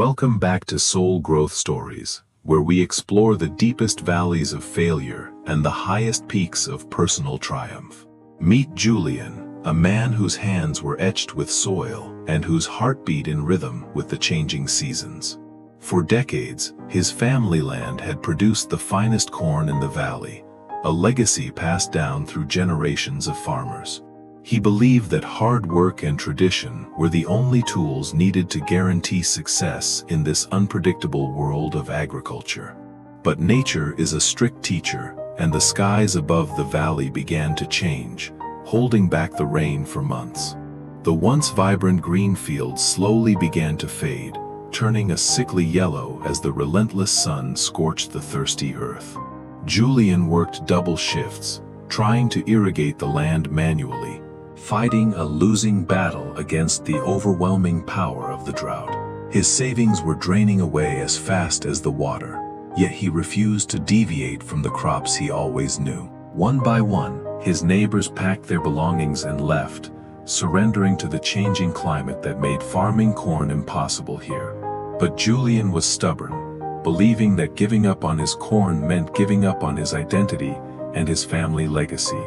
Welcome back to Soul Growth Stories, where we explore the deepest valleys of failure and the highest peaks of personal triumph. Meet Julian, a man whose hands were etched with soil and whose heart beat in rhythm with the changing seasons. For decades, his family land had produced the finest corn in the valley, a legacy passed down through generations of farmers. He believed that hard work and tradition were the only tools needed to guarantee success in this unpredictable world of agriculture. But nature is a strict teacher, and the skies above the valley began to change, holding back the rain for months. The once vibrant green fields slowly began to fade, turning a sickly yellow as the relentless sun scorched the thirsty earth. Julian worked double shifts, trying to irrigate the land manually, fighting a losing battle against the overwhelming power of the drought. His savings were draining away as fast as the water, yet he refused to deviate from the crops he always knew. One by one, his neighbors packed their belongings and left, surrendering to the changing climate that made farming corn impossible here. But Julian was stubborn, believing that giving up on his corn meant giving up on his identity and his family legacy.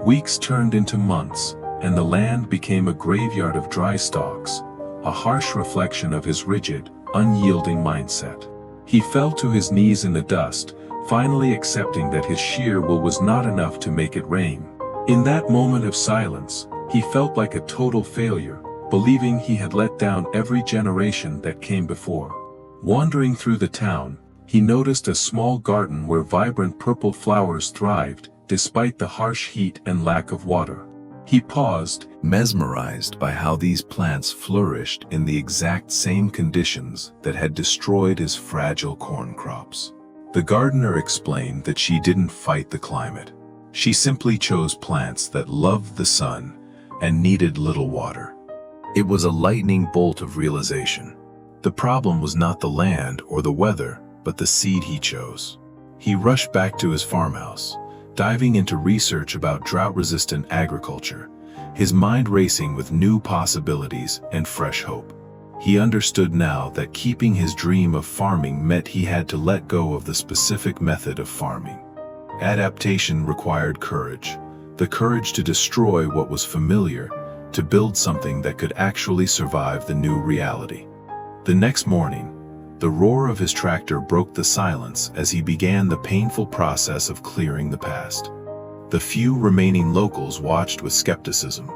Weeks turned into months, and the land became a graveyard of dry stalks, a harsh reflection of his rigid, unyielding mindset. He fell to his knees in the dust, finally accepting that his sheer will was not enough to make it rain. In that moment of silence, he felt like a total failure, believing he had let down every generation that came before. Wandering through the town, he noticed a small garden where vibrant purple flowers thrived, despite the harsh heat and lack of water. He paused, mesmerized by how these plants flourished in the exact same conditions that had destroyed his fragile corn crops. The gardener explained that she didn't fight the climate. She simply chose plants that loved the sun and needed little water. It was a lightning bolt of realization. The problem was not the land or the weather, but the seed he chose. He rushed back to his farmhouse, diving into research about drought-resistant agriculture, his mind racing with new possibilities and fresh hope. He understood now that keeping his dream of farming meant he had to let go of the specific method of farming. Adaptation required courage, the courage to destroy what was familiar, to build something that could actually survive the new reality. The next morning, the roar of his tractor broke the silence as he began the painful process of clearing the past. The few remaining locals watched with skepticism,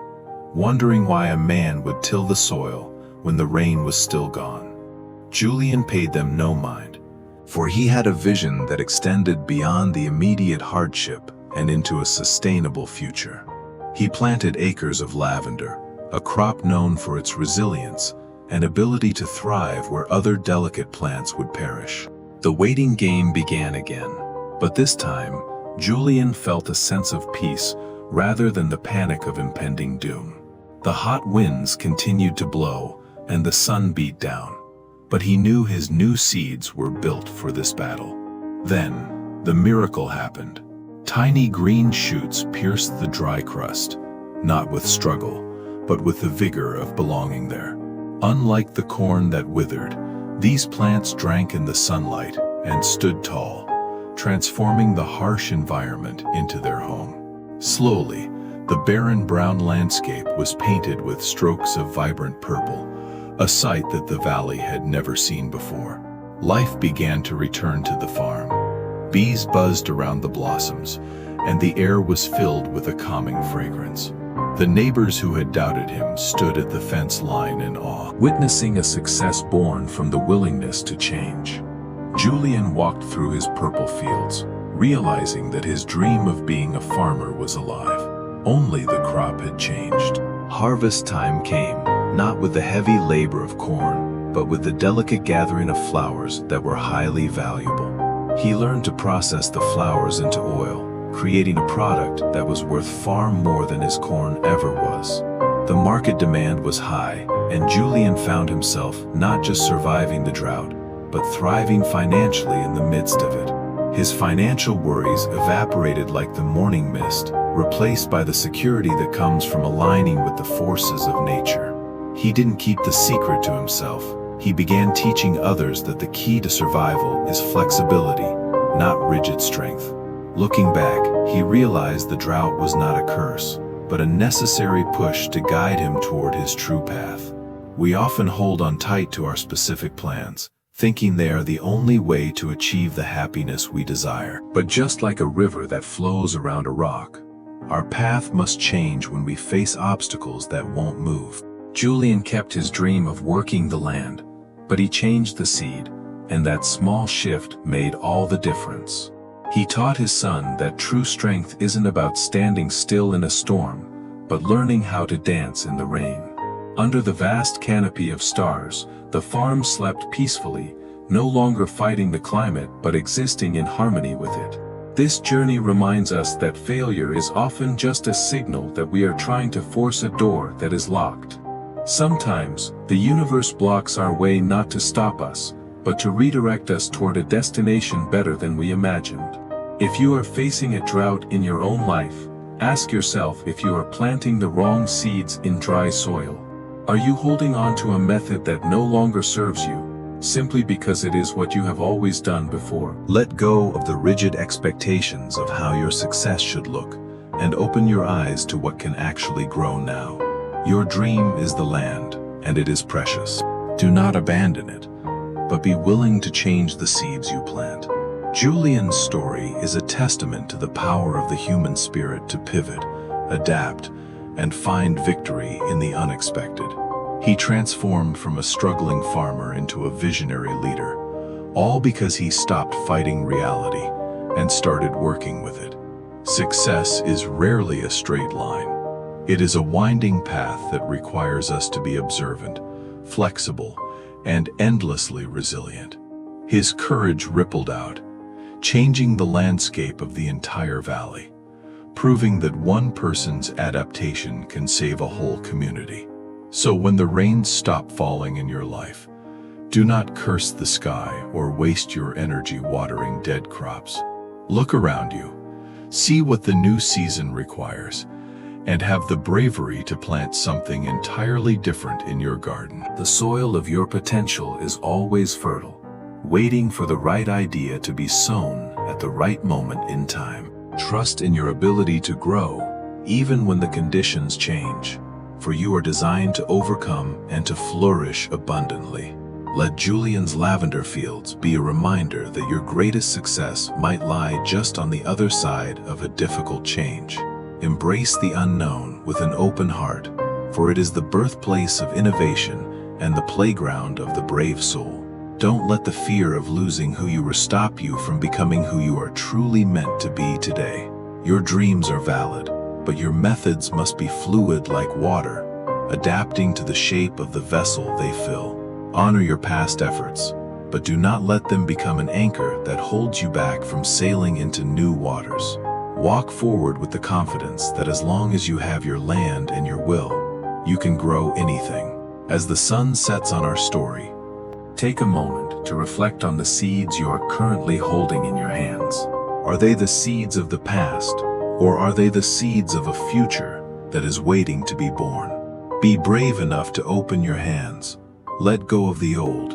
wondering why a man would till the soil when the rain was still gone. Julian paid them no mind, for he had a vision that extended beyond the immediate hardship and into a sustainable future. He planted acres of lavender, a crop known for its resilience and ability to thrive where other delicate plants would perish. The waiting game began again, but this time, Julian felt a sense of peace rather than the panic of impending doom. The hot winds continued to blow, and the sun beat down, but he knew his new seeds were built for this battle. Then, the miracle happened. Tiny green shoots pierced the dry crust, not with struggle, but with the vigor of belonging there. Unlike the corn that withered, these plants drank in the sunlight and stood tall, transforming the harsh environment into their home. Slowly, the barren brown landscape was painted with strokes of vibrant purple, a sight that the valley had never seen before. Life began to return to the farm. Bees buzzed around the blossoms, and the air was filled with a calming fragrance. The neighbors who had doubted him stood at the fence line in awe, witnessing a success born from the willingness to change. Julian walked through his purple fields, realizing that his dream of being a farmer was alive. Only the crop had changed. Harvest time came, not with the heavy labor of corn, but with the delicate gathering of flowers that were highly valuable. He learned to process the flowers into oil, creating a product that was worth far more than his corn ever was. The market demand was high, and Julian found himself not just surviving the drought, but thriving financially in the midst of it. His financial worries evaporated like the morning mist, replaced by the security that comes from aligning with the forces of nature. He didn't keep the secret to himself. He began teaching others that the key to survival is flexibility, not rigid strength. Looking back, he realized the drought was not a curse, but a necessary push to guide him toward his true path. We often hold on tight to our specific plans, thinking they are the only way to achieve the happiness we desire. But just like a river that flows around a rock, our path must change when we face obstacles that won't move. Julian kept his dream of working the land, but he changed the seed, and that small shift made all the difference. He taught his son that true strength isn't about standing still in a storm, but learning how to dance in the rain. Under the vast canopy of stars, the farm slept peacefully, no longer fighting the climate but existing in harmony with it. This journey reminds us that failure is often just a signal that we are trying to force a door that is locked. Sometimes, the universe blocks our way not to stop us, but to redirect us toward a destination better than we imagined. If you are facing a drought in your own life, ask yourself if you are planting the wrong seeds in dry soil. Are you holding on to a method that no longer serves you, simply because it is what you have always done before? Let go of the rigid expectations of how your success should look, and open your eyes to what can actually grow now. Your dream is the land, and it is precious. Do not abandon it, but be willing to change the seeds you plant. Julian's story is a testament to the power of the human spirit to pivot, adapt, and find victory in the unexpected. He transformed from a struggling farmer into a visionary leader, all because he stopped fighting reality and started working with it. Success is rarely a straight line. It is a winding path that requires us to be observant, flexible, and endlessly resilient. His courage rippled out, changing the landscape of the entire valley, proving that one person's adaptation can save a whole community. So when the rains stop falling in your life, do not curse the sky or waste your energy watering dead crops. Look around you, see what the new season requires, and have the bravery to plant something entirely different in your garden. The soil of your potential is always fertile, waiting for the right idea to be sown at the right moment in time. Trust in your ability to grow, even when the conditions change, for you are designed to overcome and to flourish abundantly. Let Julian's lavender fields be a reminder that your greatest success might lie just on the other side of a difficult change. Embrace the unknown with an open heart, for it is the birthplace of innovation and the playground of the brave soul. Don't let the fear of losing who you are stop you from becoming who you are truly meant to be today. Your dreams are valid, but your methods must be fluid like water, adapting to the shape of the vessel they fill. Honor your past efforts, but do not let them become an anchor that holds you back from sailing into new waters. Walk forward with the confidence that as long as you have your land and your will, you can grow anything. As the sun sets on our story, take a moment to reflect on the seeds you are currently holding in your hands. Are they the seeds of the past, or are they the seeds of a future that is waiting to be born? Be brave enough to open your hands, let go of the old,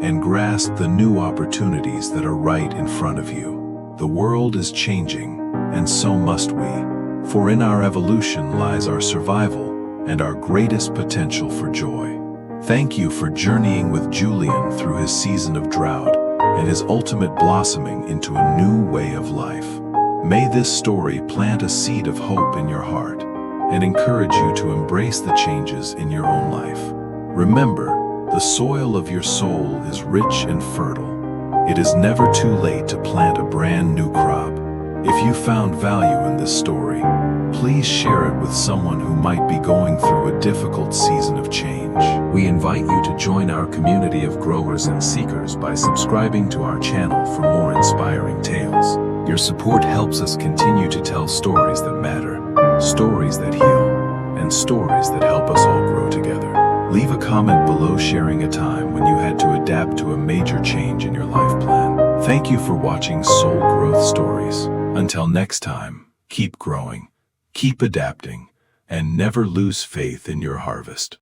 and grasp the new opportunities that are right in front of you. The world is changing, and so must we, for in our evolution lies our survival and our greatest potential for joy. Thank you for journeying with Julian through his season of drought and his ultimate blossoming into a new way of life. May this story plant a seed of hope in your heart and encourage you to embrace the changes in your own life. Remember, the soil of your soul is rich and fertile. It is never too late to plant a brand new crop. If you found value in this story, please share it with someone who might be going through a difficult season of change. We invite you to join our community of growers and seekers by subscribing to our channel for more inspiring tales. Your support helps us continue to tell stories that matter, stories that heal, and stories that help us all grow together. Leave a comment below sharing a time when you had to adapt to a major change in your life plan. Thank you for watching Soul Growth Stories. Until next time, keep growing, keep adapting, and never lose faith in your harvest.